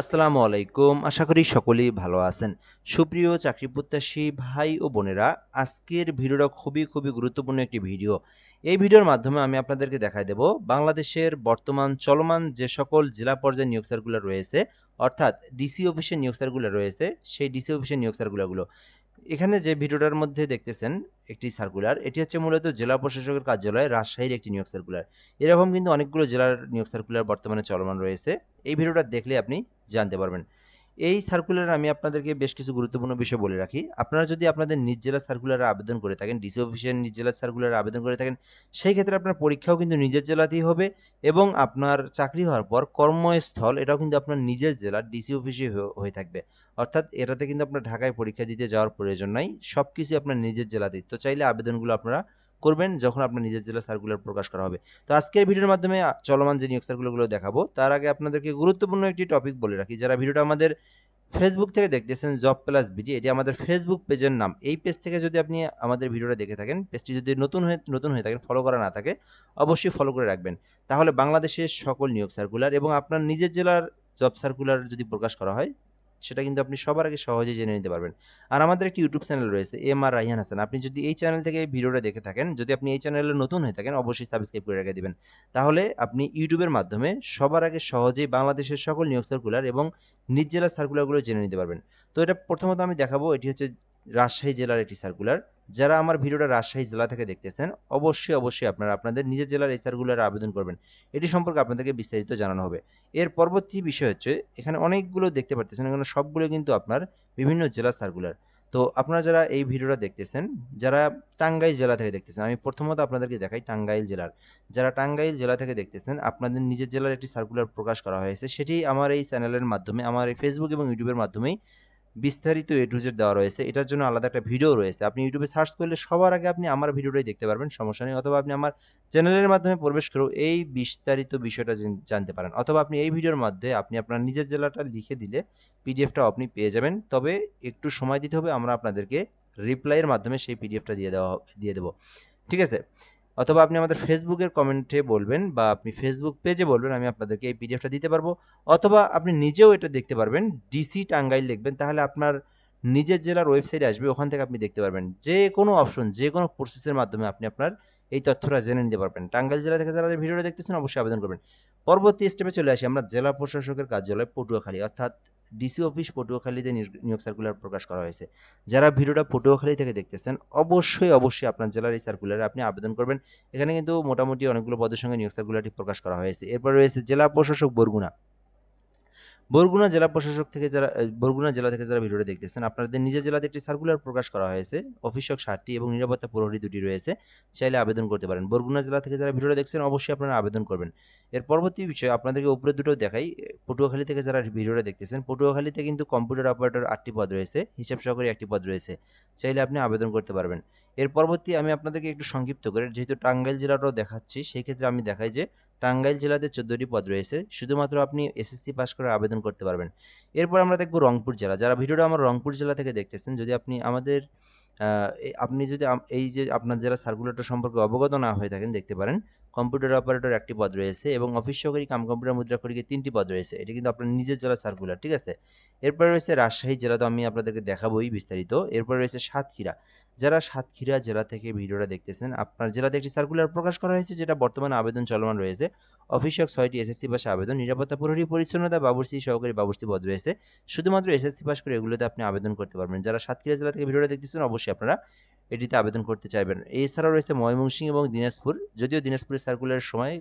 আসসালামু আলাইকুম। আশা করি সকলেই ভালো আছেন। সুপ্রিয় চাকরি প্রত্যাশী ভাই ও বোনেরা, আজকের ভিডিওটা খুবই গুরুত্বপূর্ণ একটি ভিডিও। এই ভিডিওর মাধ্যমে আমি আপনাদেরকে দেখায় দেব বাংলাদেশের বর্তমান চলমান যে সকল জেলা পর্যায়ের নিয়োগ সার্কুলার রয়েছে, অর্থাৎ ডিসি অফিসের নিয়োগ সার্কুলার রয়েছে, সেই ডিসি অফিসের নিয়োগ সার্কুলারগুলো। এখানে যে ভিডিওটার মধ্যে দেখতেছেন একটি সার্কুলার, এটি হচ্ছে মূলত জেলা প্রশাসকের কার্যালয় রাজশাহীর একটি নিয়োগ সার্কুলার। এরকম কিন্তু অনেকগুলো জেলার নিয়োগ সার্কুলার বর্তমানে চলমান রয়েছে। এই ভিডিওটা দেখলে আপনি জানতে পারবেন। এই সার্কুলারে আমি আপনাদেরকে বেশ কিছু গুরুত্বপূর্ণ বিষয় বলে রাখি। আপনারা যদি আপনাদের নিজ জেলার সার্কুলারে আবেদন করে থাকেন, ডিসি অফিসের নিজ জেলার সার্কুলারে আবেদন করে থাকেন, সেই ক্ষেত্রে আপনার পরীক্ষাও কিন্তু নিজের জেলাতেই হবে এবং আপনার চাকরি হওয়ার পর কর্মস্থল এটাও কিন্তু আপনার নিজের জেলার ডিসি অফিসে হয়ে থাকবে। অর্থাৎ এটাতে কিন্তু আপনার ঢাকায় পরীক্ষা দিতে যাওয়ার প্রয়োজন নাই। সবকিছুই আপনার নিজের জেলাতেই। তো চাইলে আবেদনগুলো আপনারা করবেন যখন আপনার নিজের জেলার সার্কুলার প্রকাশ করা হবে। তো আজকের ভিডিওর মাধ্যমে চলমান যে নিয়োগ সার্কুলারগুলো দেখাবো, তার আগে আপনাদেরকে গুরুত্বপূর্ণ একটি টপিক বলে রাখি। যারা ভিডিওটা আমাদের ফেসবুক থেকে দেখতেছেন জব প্লাস বিডি, এটি আমাদের ফেসবুক পেজের নাম। এই পেজ থেকে যদি আপনি আমাদের ভিডিওটা দেখে থাকেন, পেজটি যদি নতুন হয়ে থাকেন, ফলো করা না থাকে, অবশ্যই ফলো করে রাখবেন। তাহলে বাংলাদেশের সকল নিয়োগ সার্কুলার এবং আপনার নিজের জেলার জব সার্কুলার যদি প্রকাশ করা হয়, সেটা কিন্তু আপনি সবার আগে সহজেই জেনে নিতে পারবেন। আর আমাদের একটি ইউটিউব চ্যানেল রয়েছে এম আর রাইহান হাসান। আপনি যদি এই চ্যানেল থেকে এই ভিডিওটা দেখে থাকেন, যদি আপনি এই চ্যানেলে নতুন হয়ে থাকেন, অবশ্যই সাবস্ক্রাইব করে রেখে দিবেন। তাহলে আপনি ইউটিউবের মাধ্যমে সবার আগে সহজেই বাংলাদেশের সকল নিয়োগ সার্কুলার এবং নিজ জেলার সার্কুলারগুলো জেনে নিতে পারবেন। তো এটা প্রথমত আমি দেখাবো, এটি হচ্ছে রাজশাহী জেলার একটি সার্কুলার। যারা আমার ভিডিওটা রাজশাহী জেলা থেকে দেখতেছেন, অবশ্যই আপনারা আপনাদের নিজের জেলার এই সার্কুলারে আবেদন করবেন। এটি সম্পর্কে আপনাদেরকে বিস্তারিত জানানো হবে। এর পরবর্তী বিষয় হচ্ছে, এখানে অনেকগুলো দেখতে পারতেছেন, এখানে সবগুলো কিন্তু আপনার বিভিন্ন জেলার সার্কুলার। তো আপনারা যারা এই ভিডিওটা দেখতেছেন, যারা টাঙ্গাইল জেলা থেকে দেখতেছেন, আমি প্রথমত আপনাদেরকে দেখাই টাঙ্গাইল জেলার। যারা টাঙ্গাইল জেলা থেকে দেখতেছেন, আপনাদের নিজের জেলার একটি সার্কুলার প্রকাশ করা হয়েছে। সেটি আমার এই চ্যানেলের মাধ্যমে, আমার এই ফেসবুক এবং ইউটিউবের মাধ্যমেই বিস্তারিত এ টু জেড দেওয়া রয়েছে। এটার জন্য আলাদা একটা ভিডিও রয়েছে। আপনি ইউটিউবে সার্চ করলে সবার আগে আপনি আমার ভিডিওটাই দেখতে পারবেন, সমস্যা নেই। অথবা আপনি আমার চ্যানেলের মাধ্যমে প্রবেশ করেও এই বিস্তারিত বিষয়টা জানতে পারেন। অথবা আপনি এই ভিডিওর মধ্যে আপনি আপনার নিজের জেলাটা লিখে দিলে পিডিএফটাও আপনি পেয়ে যাবেন। তবে একটু সময় দিতে হবে, আমরা আপনাদেরকে রিপ্লাইয়ের মাধ্যমে সেই পিডিএফটা দিয়ে দেব। ঠিক আছে? অথবা আপনি আমাদের ফেসবুকের কমেন্টে বলবেন বা আপনি ফেসবুক পেজে বলবেন, আমি আপনাদেরকে এই পিডিএফটা দিতে পারবো। অথবা আপনি নিজেও এটা দেখতে পারবেন, ডিসি টাঙ্গাইল লিখবেন, তাহলে আপনার নিজের জেলার ওয়েবসাইটে আসবে, ওখান থেকে আপনি দেখতে পারবেন। যে কোনো অপশন, যে কোনো প্রসেসের মাধ্যমে আপনি আপনার এই তথ্যটা জেনে নিতে পারবেন। টাঙ্গাইল জেলা থেকে যারা ভিডিওটা দেখতেছেন, অবশ্যই আবেদন করবেন। পরবর্তী স্টেপে চলে আসি আমরা জেলা প্রশাসকের কার্যালয় পটুয়াখালী, অর্থাৎ ডিসি অফিস পটুয়াখালীতে নিয়োগ সার্কুলার প্রকাশ করা হয়েছে। যারা ভিডিওটা পটুয়াখালী থেকে দেখতেছেন, অবশ্যই আপনার জেলার এই সার্কুলারে আপনি আবেদন করবেন। এখানে কিন্তু মোটামুটি অনেকগুলো পদের সঙ্গে নিয়োগ সার্কুলারটি প্রকাশ করা হয়েছে। এরপর রয়েছে জেলা প্রশাসক বরগুনা। বরগুনা জেলা থেকে যারা ভিডিওটা দেখতেছেন, আপনাদের নিজের জেলাতে একটি সার্কুলার প্রকাশ করা হয়েছে। অফিসক ৭টি এবং নিরাপত্তা প্রহরী ২টি রয়েছে। চাইলে আবেদন করতে পারেন। বরগুনা জেলা থেকে যারা ভিডিওটা দেখছেন, অবশ্যই আপনারা আবেদন করবেন। এর পরবর্তী বিষয় আপনাদেরকে উপরে দুটো দেখাই। পটুয়াখালী থেকে যারা ভিডিওটা দেখতেছেন, পটুয়াখালীতে কিন্তু কম্পিউটার অপারেটর ৮টি পদ রয়েছে, হিসাব সহকারী ১টি পদ রয়েছে। চাইলে আপনি আবেদন করতে পারবেন। এর পরবর্তী আমি আপনাদেরকে একটু সংক্ষিপ্ত করে, যেহেতু টাঙ্গাইল জেলাটাও দেখাচ্ছি, সেই ক্ষেত্রে আমি দেখাই যে টাঙ্গাইল জেলাতে ১৪টি পদ রয়েছে। শুধুমাত্র আপনি এসএসসি পাস করে আবেদন করতে পারবেন। এরপর আমরা দেখব রংপুর জেলা। যারা ভিডিওটা আমার রংপুর জেলা থেকে দেখতেছেন, যদি আপনি আমাদের আ আপনি যদি এই যে আপনার জেলার সার্কুলারটা সম্পর্কে অবগত না হয়ে থাকেন, দেখতে পারেন কম্পিউটার অপারেটর ১টি পদ রয়েছে এবং অফিস সহকারী কাম কম্পিউটার মুদ্রাক্ষরিকের ৩টি পদ রয়েছে। এটি কিন্তু আপনার নিজের জেলার সার্কুলার, ঠিক আছে? এরপরে রয়েছে রাজশাহী জেলা, তো আমি আপনাদেরকে দেখাবোই বিস্তারিত। এরপরে রয়েছে সাতক্ষীরা। যারা সাতক্ষীরা জেলা থেকে ভিডিওটা দেখতেছেন, আপনার জেলাতে একটি সার্কুলার প্রকাশ করা হয়েছে, যেটা বর্তমানে আবেদন চলমান রয়েছে। অফিসিয়াল ৬টি এসএসসি পাশে আবেদন, নিরাপত্তা প্রহরী, পরিচ্ছন্নতা, বাবুর্চি, সহকারী বাবুর্চি পদ রয়েছে। শুধুমাত্র এসএসসি পাস করে এগুলোতে আপনি আবেদন করতে পারবেন। যারা সাতক্ষীরা জেলা থেকে ভিডিওটা দেখতেছেন, অবশ্যই আপনারা এটিতে আবেদন করতে চাইবেন। এছাড়াও রয়েছে ময়মনসিংহ এবং দিনাজপুর। যদিও দিনাজপুরের সার্কুলারের সময়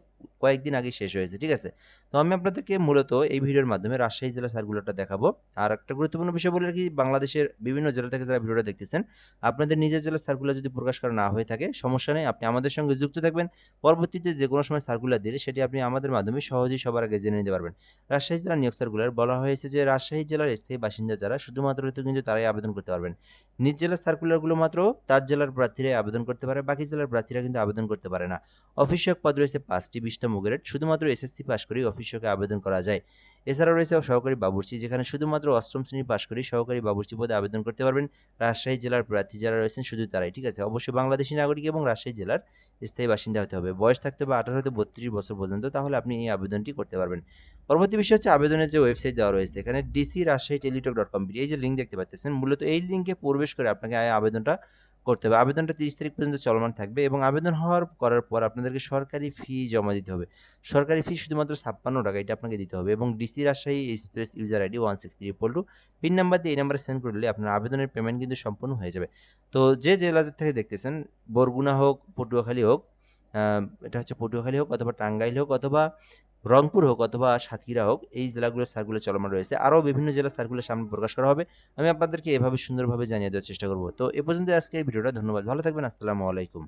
কয়েকদিন আগে শেষ হয়েছে, ঠিক আছে? তো আমি আপনাদেরকে মূলত এই ভিডিওর মাধ্যমে রাজশাহী জেলার সার্কুলারটা দেখাবো। আর একটা গুরুত্বপূর্ণ বিষয় বলে রাখি, বাংলাদেশের বিভিন্ন জেলা থেকে যারা ভিডিওটা দেখতেছেন, আপনাদের নিজের জেলার সার্কুলার যদি প্রকাশ করা না হয়ে থাকে, সমস্যা নেই, আপনি আমাদের সঙ্গে যুক্ত থাকবেন। পরবর্তীতে যে কোনো সময় সার্কুলার দিলে সেটি আপনি আমাদের মাধ্যমে সহজেই সবার আগে জেনে নিতে পারবেন। রাজশাহী জেলার নিয়োগ সার্কুলার বলা হয়েছে যে রাজশাহী জেলার স্থায়ী বাসিন্দা যারা, শুধুমাত্র কিন্তু তারাই আবেদন করতে পারবেন। নিজ জেলার সার্কুলারগুলো মাত্র তার জেলার প্রার্থীরাই আবেদন করতে পারে, বাকি জেলার প্রার্থীরা কিন্তু আবেদন করতে পারে না। অফিস সহায়ক পদ রয়েছে 5টি, 20টা গ্রেড, শুধুমাত্র এসএসসি পাস করেই অফিস সহায়কে আবেদন করা যায়। এছাড়াও রয়েছে সহকারী বাবুর্চি, যেখানে শুধুমাত্র 8ম শ্রেণী পাস করেই সহকারী বাবুর্চি পদে আবেদন করতে পারবেন। রাজশাহী জেলার প্রার্থী যারা রয়েছেন শুধু তারাই, ঠিক আছে? অবশ্যই বাংলাদেশী নাগরিক এবং রাজশাহী জেলার স্থায়ী বাসিন্দা হতে হবে। বয়স থাকতে হবে 18 হতে 32 বছর পর্যন্ত, তাহলে আপনি এই আবেদনটি করতে পারবেন। পরবর্তী বিষয় হচ্ছে আবেদনের যে ওয়েবসাইট দেওয়া রয়েছে এখানে dc.rajshahi.teletalk.com, এই যে লিঙ্ক দেখতে পাচ্ছেন, মূলত এই লিঙ্কে প্রবেশ করে আপনাকে আবেদনটা করতে হবে। আবেদনটা 30 তারিখ পর্যন্ত চলমান থাকবে এবং আবেদন করার পর আপনাদেরকে সরকারি ফি জমা দিতে হবে। সরকারি ফি শুধুমাত্র 56 টাকা, এটা আপনাকে দিতে হবে এবং DC Rajshahi space user ID 163 pin number দিয়ে এই নাম্বারে সেন্ড করলে আপনার আবেদনের পেমেন্ট কিন্তু সম্পূর্ণ হয়ে যাবে। তো যে জেলা থেকে দেখতেছেন, বরগুনা হোক, পটুয়াখালী হোক, এটা হচ্ছে পটুয়াখালী হোক অথবা টাঙ্গাইল হোক অথবা রংপুর হোক অথবা সাতক্ষীরা হোক, এই জেলাগুলোর সার্কুলার চলমান রয়েছে। আরও বিভিন্ন জেলার সার্কুলার সামনে প্রকাশ করা হবে। আমি আপনাদেরকে এভাবে সুন্দরভাবে জানিয়ে দেওয়ার চেষ্টা করব। তো এ পর্যন্ত আজকে এই ভিডিওটা। ধন্যবাদ। ভালো থাকবেন। আসসালামু আলাইকুম।